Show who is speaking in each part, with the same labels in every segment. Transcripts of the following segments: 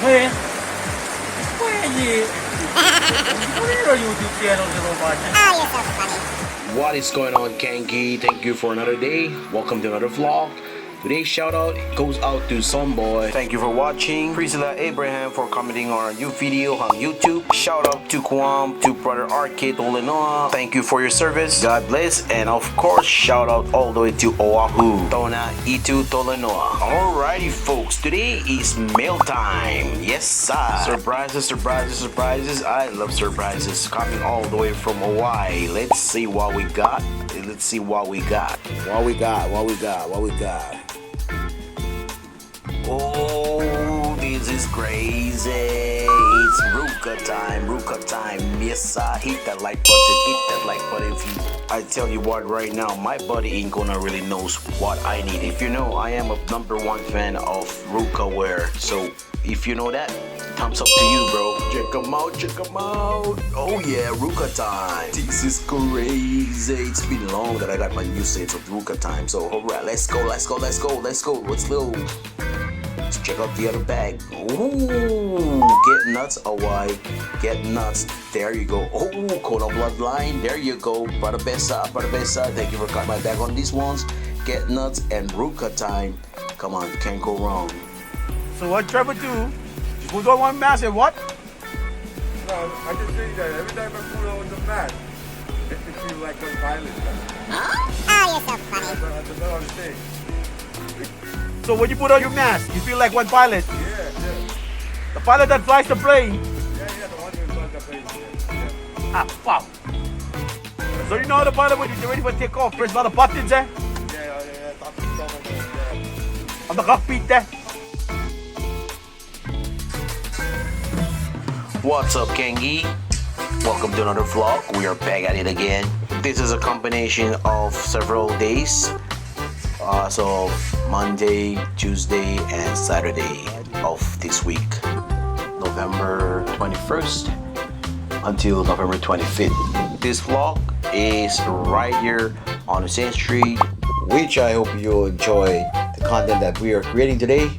Speaker 1: Ngayon, pwede. Pwede YouTube channel sa mga bata.
Speaker 2: What is going on, Kanki? Thank you for another day. Welcome to another vlog. Today's shout out goes out to Someboy. Thank you for watching. Priscilla Abraham for commenting on our new video on YouTube. Shout out to Kwam, to Brother Arcade Olenoa. Thank you for your service. God bless. And of course, shout out all the way to Oahu, Tona Itu Tolenoa. Alrighty, folks. Today is mail time. Yes, sir. Surprises, surprises, surprises. I love surprises. Coming all the way from Hawaii. Let's see what we got. Let's see what we got. What we got. Oh, this is crazy. It's Ruka time. Yes, sir. Hit that like button. If you, I tell you what, right now, my buddy ain't gonna really knows what I need. If you know, I am a #1 fan of Ruka wear. So, if you know that, thumbs up to you, bro. Check them out. Oh yeah, Ruka time. This is crazy. It's been long that I got my new sets of Ruka time. So, alright, let's go. Let's go. Let's check out the other bag. Ooh, get nuts, Hawaii. Get nuts. There you go. Oh, Kona Bloodline. There you go. Brother Bessa. Thank you for cutting my bag on these ones. Get nuts and Ruka time. Come on, can't go wrong.
Speaker 1: So what Trevor do? You put on one mask and what?
Speaker 3: No, I just think that every time I put on the mask, it makes me feel like I'm violent.
Speaker 4: You're so funny.
Speaker 3: I don't understand.
Speaker 1: So when you put on your mask, you feel like one pilot.
Speaker 3: Yeah.
Speaker 1: The pilot that flies the plane.
Speaker 3: Yeah, the one who's on the plane. Yeah.
Speaker 1: Wow. So you know the pilot when you're ready for takeoff, press a lot of buttons
Speaker 3: Yeah. Top to bottom, yeah.
Speaker 1: on the cockpit there.
Speaker 2: What's up, Kengi? Welcome to another vlog. We are back at it again. This is a combination of several days. So Monday, Tuesday, and Saturday of this week, November 21st until November 25th. This vlog is right here on Usen Street, which I hope you enjoy the content that we are creating today.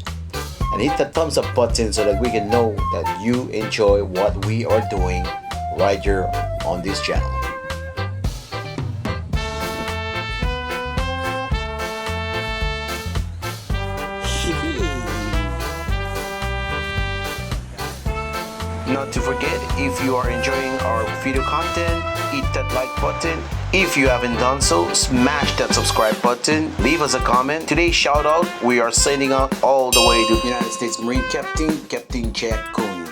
Speaker 2: And hit the thumbs up button so that we can know that you enjoy what we are doing right here on this channel. Not to forget, if you are enjoying our video content, hit that like button. If you haven't done so, smash that subscribe button. Leave us a comment. Today's shout out, we are sending out all the way to United States Marine Captain Jack Kun.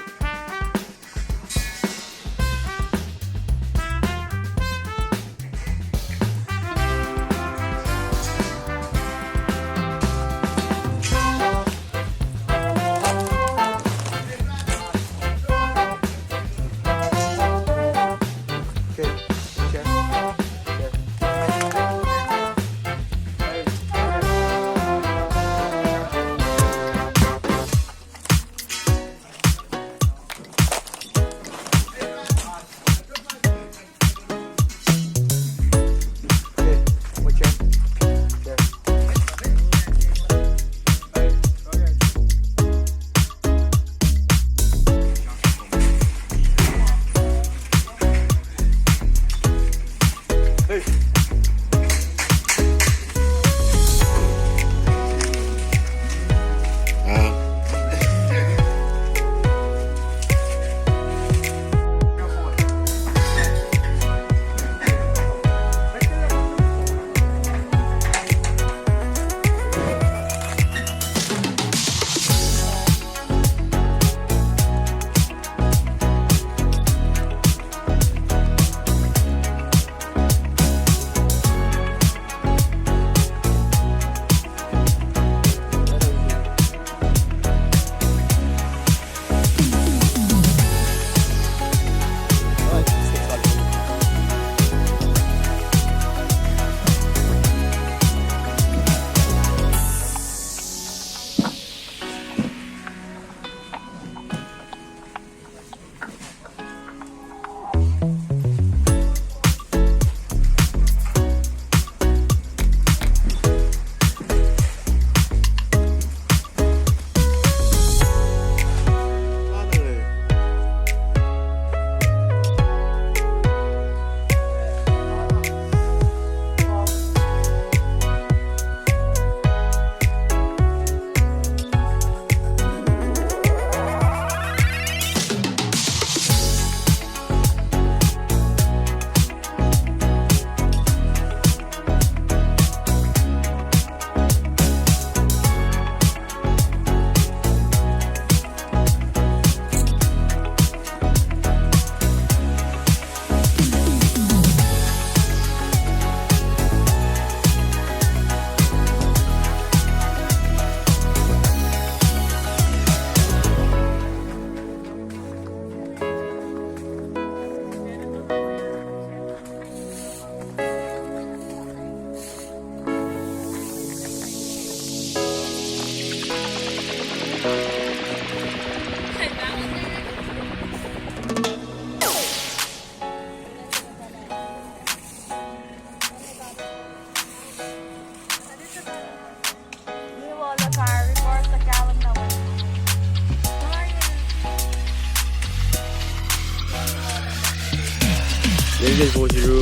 Speaker 2: Challenge mo si Ru.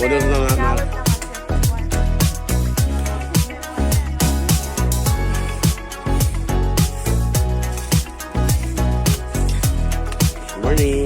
Speaker 2: Waduh na. Morning.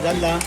Speaker 1: Abdallah.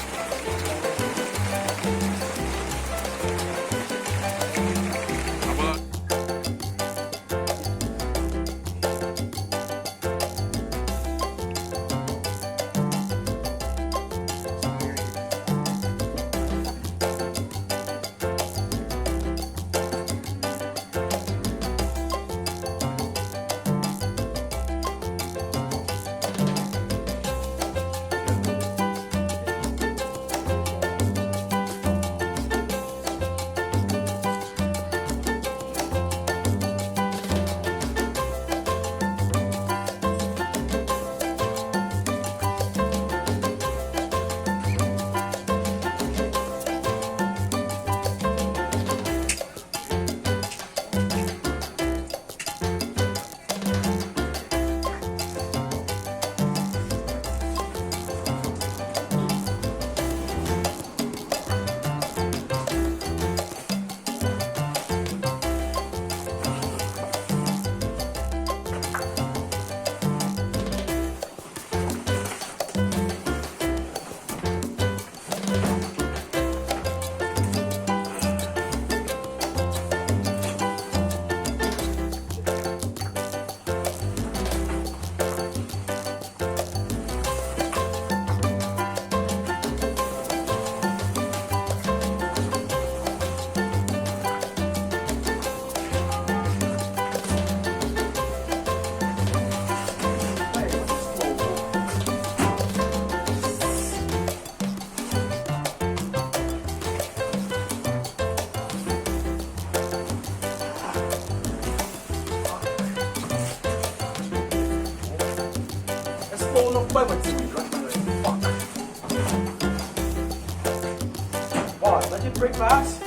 Speaker 1: What? Let you break fast?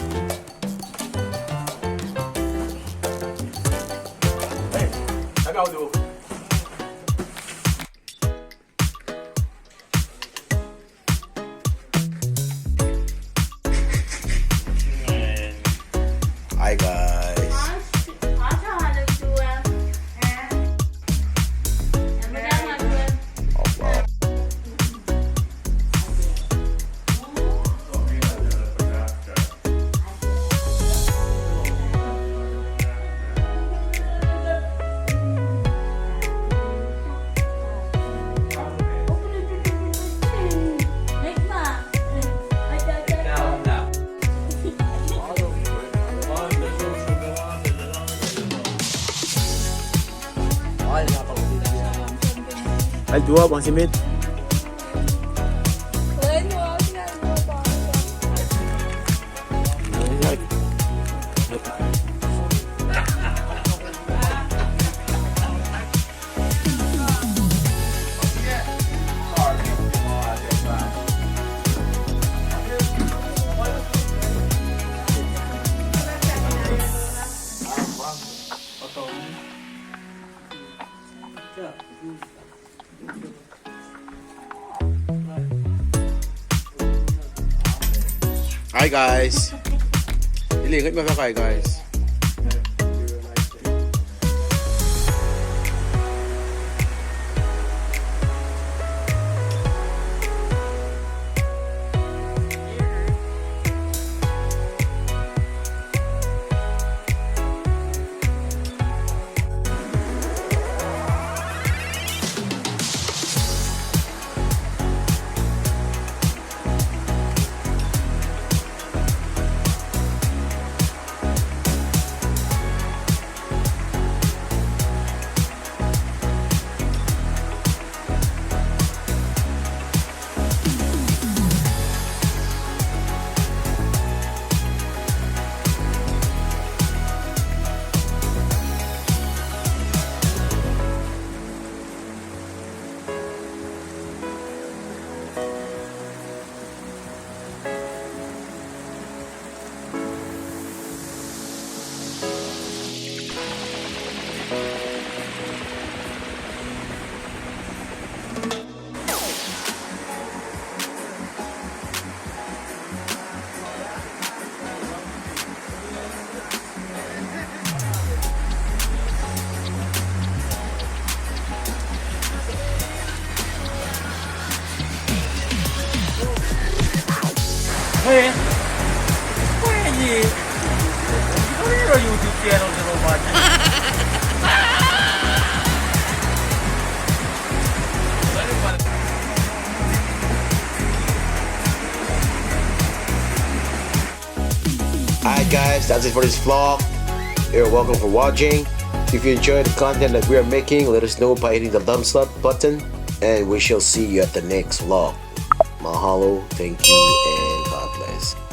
Speaker 1: Hey, I gotta do. Hi guys.
Speaker 2: I'll do up ang simit. Hi guys. Ilingat mo ka guys.
Speaker 1: Hey, pwede. Ano yung YouTube channel sa robot?
Speaker 2: Alright guys, that's it for this vlog. You're welcome for watching. If you enjoyed the content that we are making, let us know by hitting the thumbs up button. And we shall see you at the next vlog. Mahalo, thank you, and God bless.